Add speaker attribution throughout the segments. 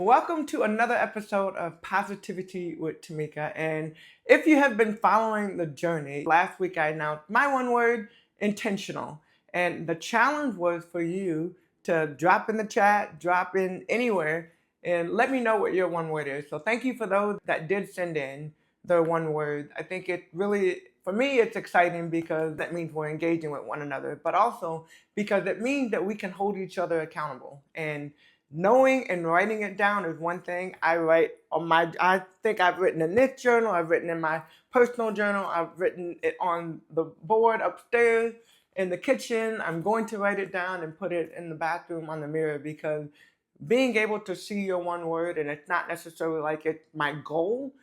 Speaker 1: Welcome to another episode of Positivity with Tamika. And if you have been following the journey, last week I announced my one word, intentional. And the challenge was for you to drop in the chat, drop in anywhere, and let me know what your one word is. So thank you for those that did send in their one word. I think it really, for me, it's exciting because that means we're engaging with one another, but also because it means that we can hold each other accountable. And knowing and writing it down is one thing. I think I've written in this journal, I've written in my personal journal, I've written it on the board upstairs in the kitchen. I'm going to write it down and put it in the bathroom on the mirror because being able to see your one word, and it's not necessarily like it's my goal,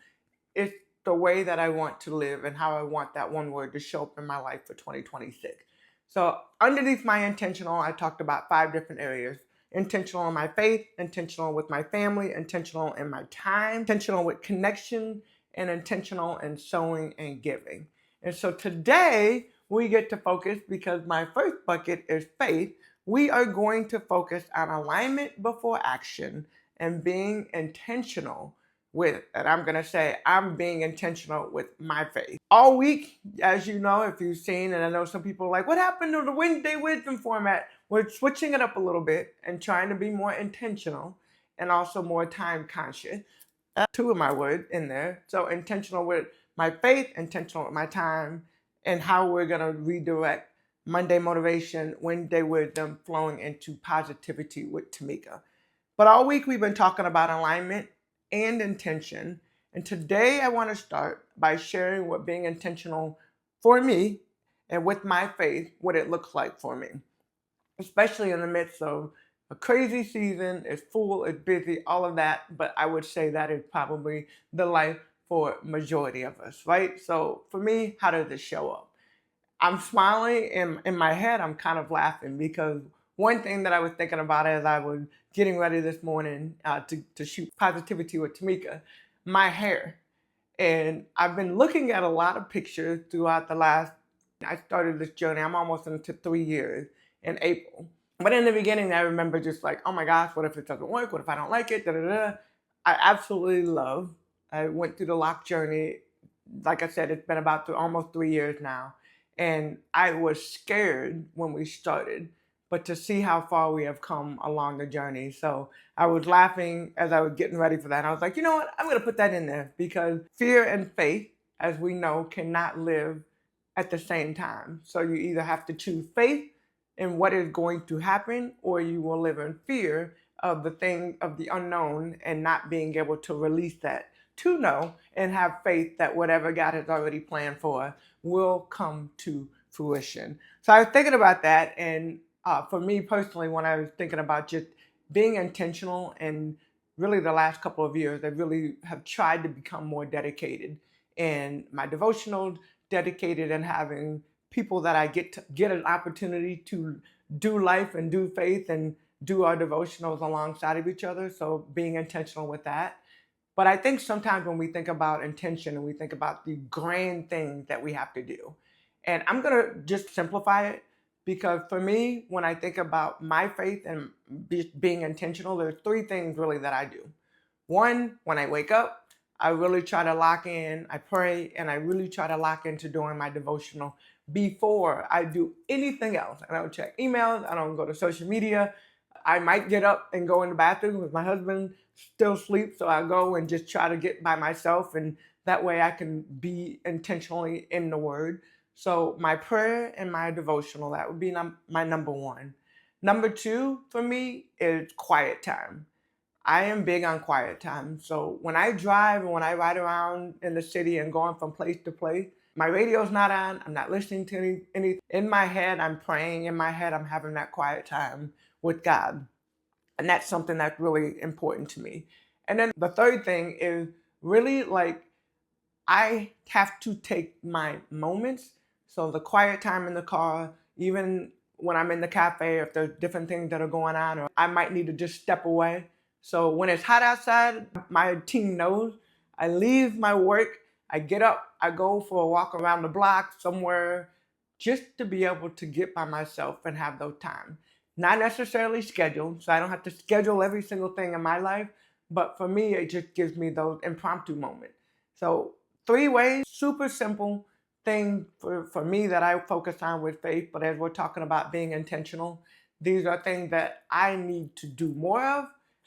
Speaker 1: it's the way that I want to live and how I want that one word to show up in my life for 2026. So underneath my intentional, I talked about 5 different areas: intentional in my faith, intentional with my family, intentional in my time, intentional with connection, and intentional in sowing and giving. And so today we get to focus, because my first bucket is faith. We are going to focus on alignment before action and being intentional with, and I'm going to say I'm being intentional with my faith. All week, as you know, if you've seen, and I know some people are like, what happened to the Wednesday wisdom format? We're switching it up a little bit and trying to be more intentional and also more time conscious. Two of my words in there. So intentional with my faith, intentional with my time, and how we're going to redirect Monday motivation, Wednesday wisdom flowing into positivity with Tamika. But all week we've been talking about alignment and intention. And today I want to start by sharing what being intentional for me and with my faith, what it looks like for me, especially in the midst of a crazy season. It's full, it's busy, all of that. But I would say that is probably the life for majority of us, right? So for me, how does this show up? I'm smiling, and in my head, I'm kind of laughing because one thing that I was thinking about as I was getting ready this morning to shoot Positivity with Tamika, my hair. And I've been looking at a lot of pictures throughout I started this journey, I'm almost into 3 years in April. But in the beginning, I remember just like, oh my gosh, what if it doesn't work? What if I don't like it? Da, da, da. I absolutely love. I went through the lock journey. Like I said, it's been about almost 3 years now. And I was scared when we started, but to see how far we have come along the journey. So I was laughing as I was getting ready for that. I was like, you know what? I'm going to put that in there because fear and faith, as we know, cannot live at the same time. So you either have to choose faith in what is going to happen, or you will live in fear of the unknown, and not being able to release that to know and have faith that whatever God has already planned for us will come to fruition. So I was thinking about that, and for me personally, when I was thinking about just being intentional, and really the last couple of years, I really have tried to become more dedicated in my devotionals, dedicated in having people that I get an opportunity to do life and do faith and do our devotionals alongside of each other. So being intentional with that. But I think sometimes when we think about intention and we think about the grand things that we have to do, and I'm going to just simplify it, because for me, when I think about my faith and being intentional, there's 3 things really that I do. One, when I wake up, I really try to lock in, I pray, and I really try to lock into doing my devotional before I do anything else. I don't check emails, I don't go to social media. I might get up and go in the bathroom if my husband still sleeps, so I go and just try to get by myself, and that way I can be intentionally in the Word. So my prayer and my devotional, that would be my number one. Number two for me is quiet time. I am big on quiet time. So when I drive and when I ride around in the city and going from place to place, my radio's not on. I'm not listening to any. In my head, I'm praying. In my head, I'm having that quiet time with God. And that's something that's really important to me. And then the third thing is really like I have to take my moments. So the quiet time in the car, even when I'm in the cafe, if there's different things that are going on, or I might need to just step away. So when it's hot outside, my team knows I leave my work, I get up, I go for a walk around the block somewhere, just to be able to get by myself and have those times. Not necessarily scheduled, so I don't have to schedule every single thing in my life, but for me, it just gives me those impromptu moments. So 3 ways, super simple thing for me that I focus on with faith. But as we're talking about being intentional, these are things that I need to do more of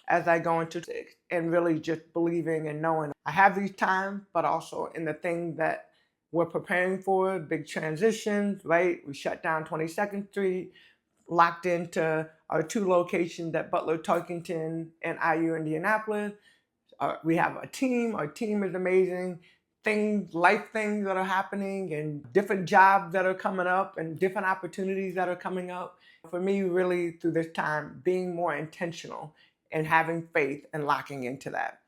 Speaker 1: as I go into six, and really just believing and knowing I have these times, but also in the things that we're preparing for, big transitions, right? We shut down 22nd Street, locked into our 2 locations at Butler, Tarkington, and IU Indianapolis. We have a team. Our team is amazing. Life things that are happening, and different jobs that are coming up, and different opportunities that are coming up. For me, really, through this time, being more intentional and having faith and locking into that.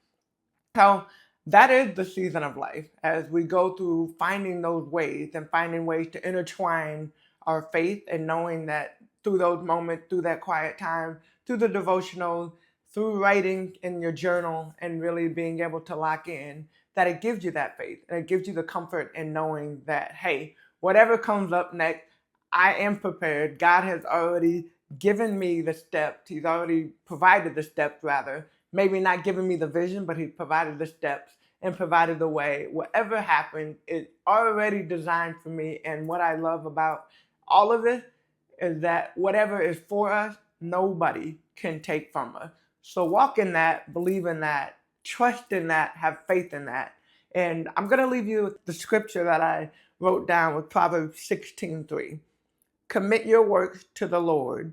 Speaker 1: So that is the season of life as we go through finding those ways and finding ways to intertwine our faith, and knowing that through those moments, through that quiet time, through the devotional, through writing in your journal, and really being able to lock in, that it gives you that faith and it gives you the comfort in knowing that, hey, whatever comes up next, I am prepared. God has already given me the steps. He's already provided the steps, rather. Maybe not given me the vision, but He's provided the steps and provided the way. Whatever happens is already designed for me. And what I love about all of this is that whatever is for us, nobody can take from us. So walk in that, believe in that, trust in that, have faith in that. And I'm going to leave you with the scripture that I wrote down with Proverbs 16:3. Commit your works to the Lord,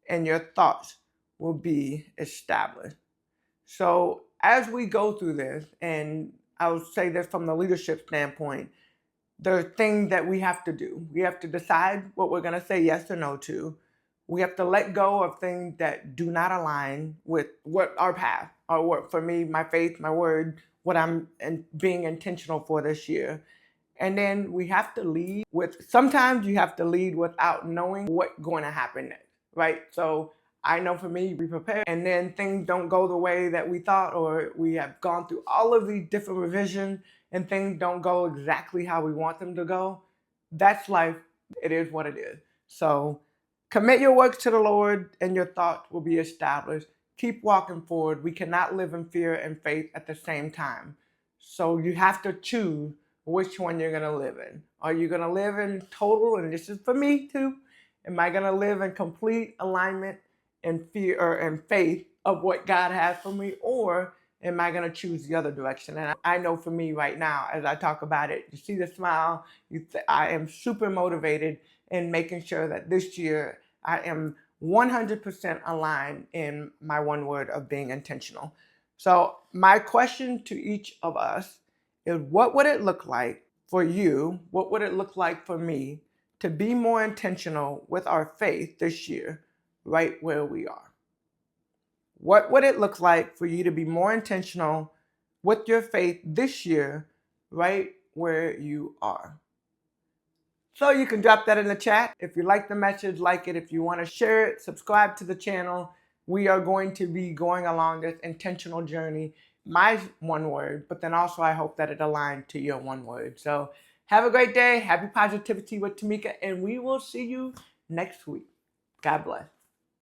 Speaker 1: and your thoughts will be established. So as we go through this, and I would say this from the leadership standpoint, there are things that we have to do. We have to decide what we're going to say yes or no to. We have to let go of things that do not align with what our path, or what, for me, my faith, my word, what I'm being intentional for this year. And then we have to lead with, sometimes you have to lead without knowing what's going to happen next, right? So I know for me, we prepare, and then things don't go the way that we thought, or we have gone through all of these different revisions and things don't go exactly how we want them to go. That's life. It is what it is. So commit your works to the Lord, and your thoughts will be established. Keep walking forward. We cannot live in fear and faith at the same time. So you have to choose which one you're going to live in. Are you going to live in total, and this is for me too, am I going to live in complete alignment and fear or and faith of what God has for me, or am I going to choose the other direction? And I know for me right now, as I talk about it, you see the smile, I am super motivated in making sure that this year I am 100% aligned in my one word of being intentional. So my question to each of us is, what would it look like for you? What would it look like for me to be more intentional with our faith this year, right where we are? What would it look like for you to be more intentional with your faith this year, right where you are? So you can drop that in the chat. If you like the message, like it. If you want to share it, subscribe to the channel. We are going to be going along this intentional journey, my one word, but then also I hope that it aligns to your one word. So have a great day. Happy Positivity with Tamika, and we will see you next week. God bless.